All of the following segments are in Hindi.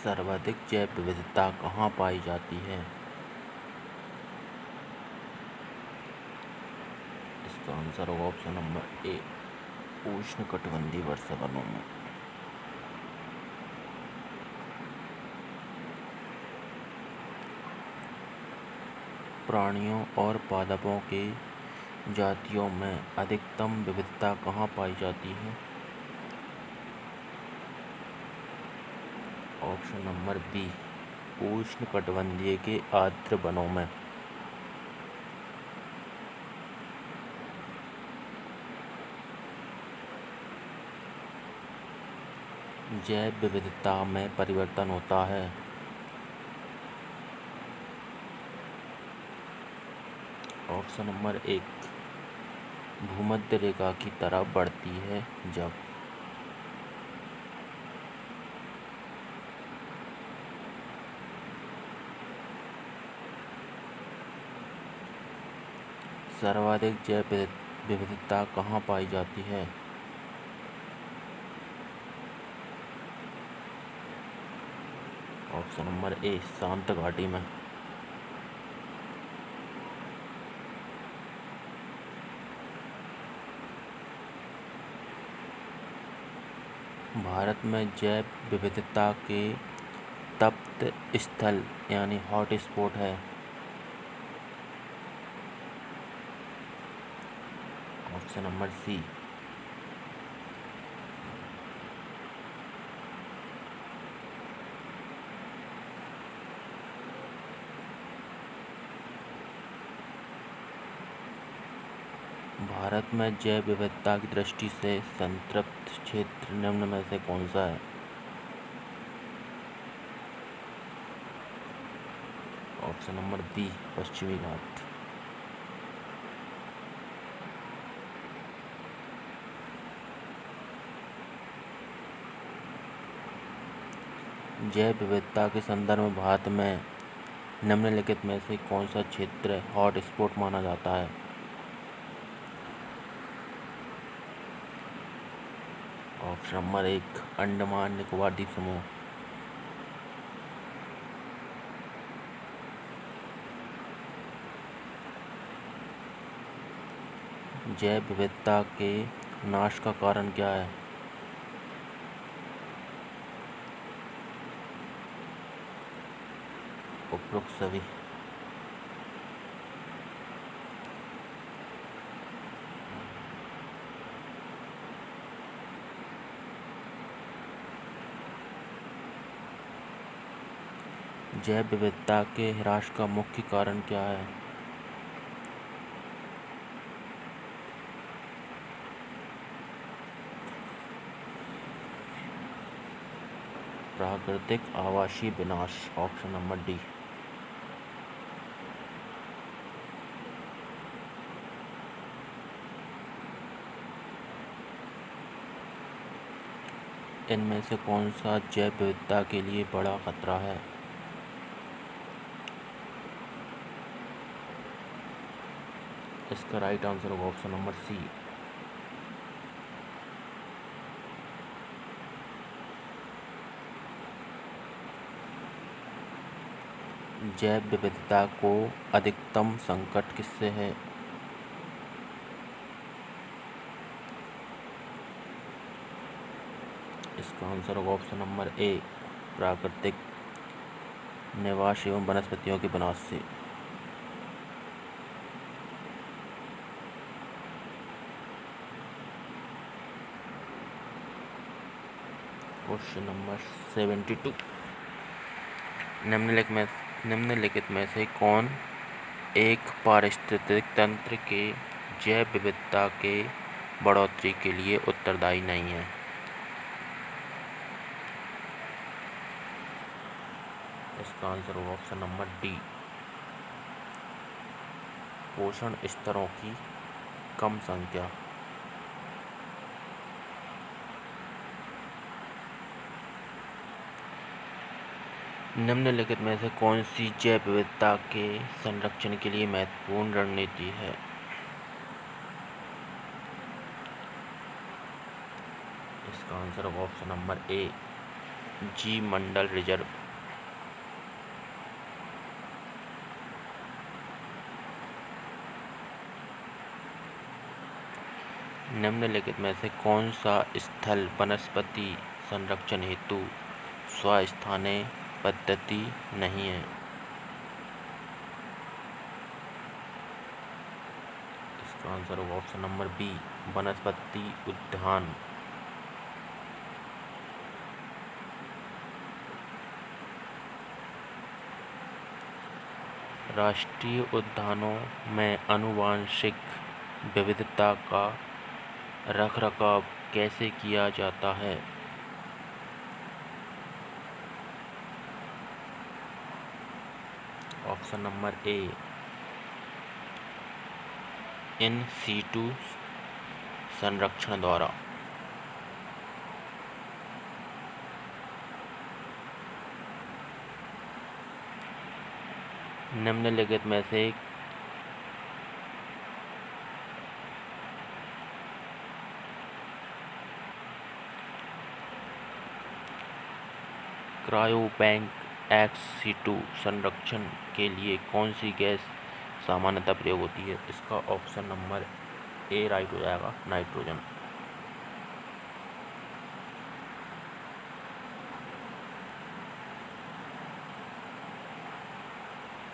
सर्वाधिक जैव विविधता कहाँ पाई जाती है? इसका आंसर होगा ऑप्शन नंबर ए, उष्णकटिबंधीय वर्षावनों में। प्राणियों और पादपों के जातियों में अधिकतम विविधता कहाँ पाई जाती है? ऑप्शन नंबर बी, उष्णकटिबंधीय के आर्द्र वनों में। जैव विविधता में परिवर्तन होता है। ऑप्शन नंबर एक, भूमध्य रेखा की तरफ बढ़ती है जब। सर्वाधिक जैव विविधता कहाँ पाई जाती है? ऑप्शन नंबर ए, शांत घाटी में। भारत में जैव विविधता के तप्त स्थल यानी हॉट स्पॉट है। Option number C. भारत में जैव विविधता की दृष्टि से संतृप्त क्षेत्र निम्न में से कौन सा है? ऑप्शन नंबर बी, पश्चिमी घाट। जैव विविधता के संदर्भ में भारत में निम्नलिखित में से कौन सा क्षेत्र हॉट स्पॉट माना जाता है? ऑप्शन नंबर एक, अंडमान निकोबार द्वीप समूह। जैव विविधता के नाश का कारण क्या है? उपरोक्त सभी। जैव विविधता के ह्रास का मुख्य कारण क्या है? प्राकृतिक आवासीय विनाश। Option number D. इनमें से कौन सा जैव विविधता के लिए बड़ा खतरा है? इसका राइट आंसर होगा ऑप्शन नंबर सी। जैव विविधता को अधिकतम संकट किससे है? इसका आंसर होगा ऑप्शन नंबर ए, प्राकृतिक निवास एवं वनस्पतियों के विनाश से। क्वेश्चन नंबर 72, निम्नलिखित में से कौन एक पारिस्थितिक तंत्र के जैव विविधता के बढ़ोतरी के लिए उत्तरदायी नहीं है? इसका आंसर होगा ऑप्शन नंबर डी, पोषण स्तरों की कम संख्या। निम्नलिखित में से कौन सी जैव विविधता के संरक्षण के लिए महत्वपूर्ण रणनीति है? इसका आंसर होगा ऑप्शन नंबर ए, जी मंडल रिजर्व। निम्नलिखित में से कौन सा स्थल वनस्पति संरक्षण हेतु स्वस्थानीय पद्धति नहीं है? इसका आंसर होगा ऑप्शन नंबर बी, वनस्पति उद्यान। राष्ट्रीय उद्यानों में आनुवंशिक विविधता का रखरखाव कैसे किया जाता है? Option number A, in situ संरक्षण द्वारा। निम्नलिखित में से क्रायोबैंक एक्स सीटू संरक्षण के लिए कौन सी गैस सामान्यतः प्रयोग होती है? इसका ऑप्शन नंबर ए राइट हो जाएगा, नाइट्रोजन।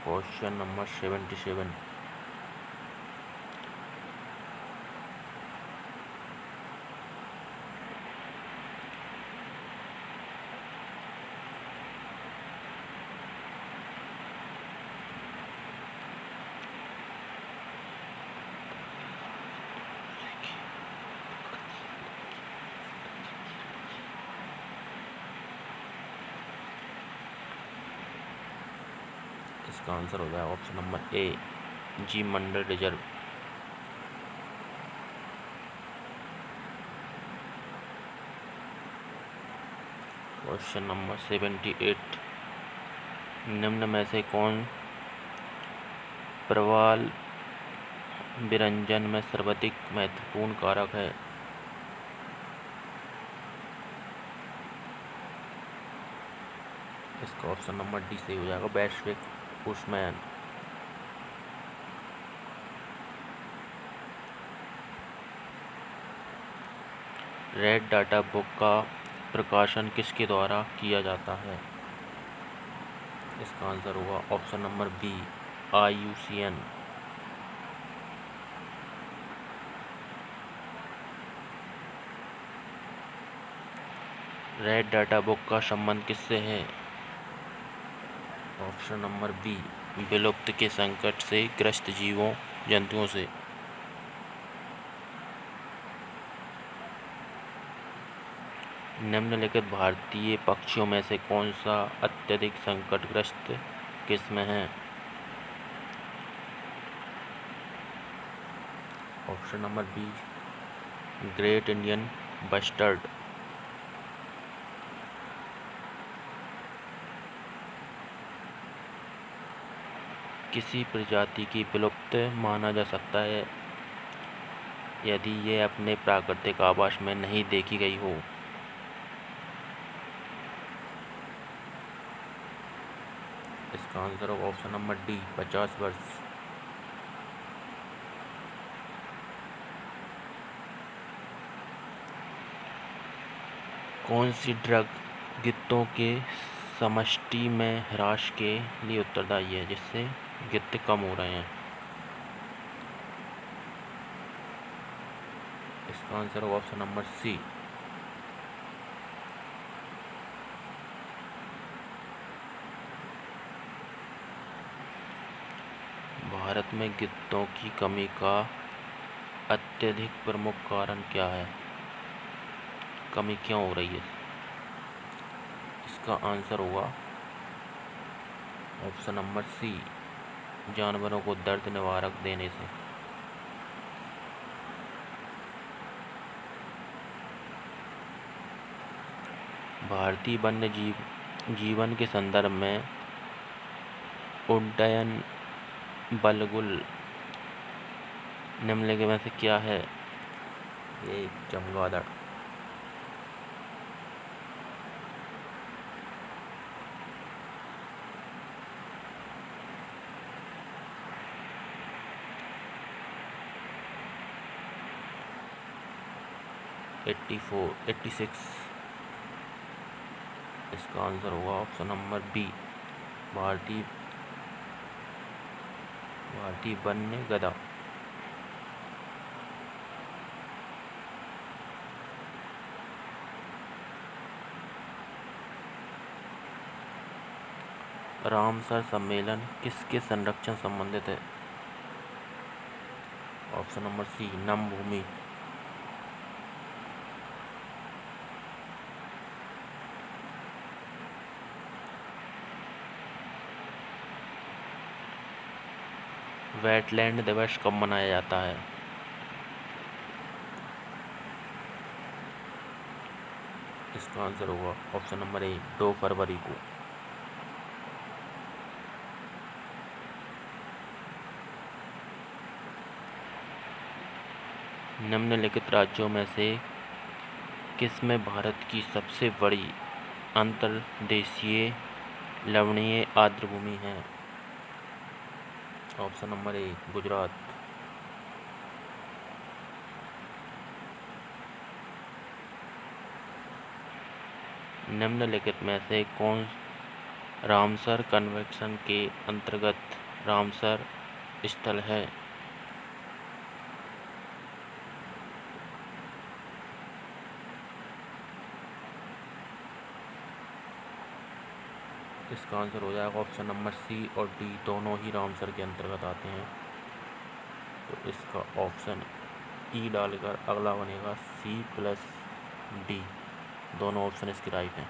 Question number 77। इसका आंसर हो जाएगा ऑप्शन नंबर ए, जी मंडल रिजर्व। Question number 78। निम्न में से कौन प्रवाल विरंजन में सर्वाधिक महत्वपूर्ण कारक है? इसका ऑप्शन नंबर डी सही हो जाएगा, वैश्विक उष्मायन। रेड डाटा बुक का प्रकाशन किसके द्वारा किया जाता है? इसका आंसर होगा option number B, IUCN। Red data book का संबंध किससे है? ऑप्शन नंबर बी, विलुप्त के संकट से ग्रस्त जीवों जंतुओं से। निम्नलिखित भारतीय पक्षियों में से कौन सा अत्यधिक संकटग्रस्त किस्म है? Option number B, great Indian bustard. किसी प्रजाति की विलुप्त माना जा सकता है यदि ये अपने प्राकृतिक आवास में नहीं देखी गई हो। इसका आंसर होगा ऑप्शन नंबर डी, 50 वर्ष। कौन सी ड्रग गिद्धों के समष्टि में ह्रास के लिए उत्तरदायी है, जिससे गिद्ध कम हो रहे हैं? इसका आंसर होगा ऑप्शन नंबर सी। भारत में गिद्धों की कमी का अत्यधिक प्रमुख कारण क्या है? कमी क्यों हो रही है? इसका आंसर होगा ऑप्शन नंबर सी, जानवरों को दर्द निवारक देने से। भारतीय वन्य जीवन के संदर्भ में उड्डयन बलगुल निम्नलिखित में से क्या है? ये चमगादड़। 86। इसका आंसर होगा ऑप्शन नंबर बी, भारतीय वन्य गधा। रामसर सम्मेलन किसके संरक्षण संबंधित है? ऑप्शन नंबर सी, नमभूमि। वेटलैंड दिवस कब मनाया जाता है? इसका आंसर होगा ऑप्शन नंबर ए, 2 फरवरी को। निम्नलिखित राज्यों में से किसमें भारत की सबसे बड़ी अंतर्देशीय लवणीय आर्द्रभूमि है? ऑप्शन नंबर ए, गुजरात। निम्नलिखित में से कौन रामसर कन्वेंशन के अंतर्गत रामसर स्थल है? इसका आंसर हो जाएगा ऑप्शन नंबर सी और डी, दोनों ही रामसर के अंतर्गत आते हैं। तो इसका ऑप्शन ई डालकर अगला बनेगा सी प्लस डी। दोनों ऑप्शन इसके राइट हैं।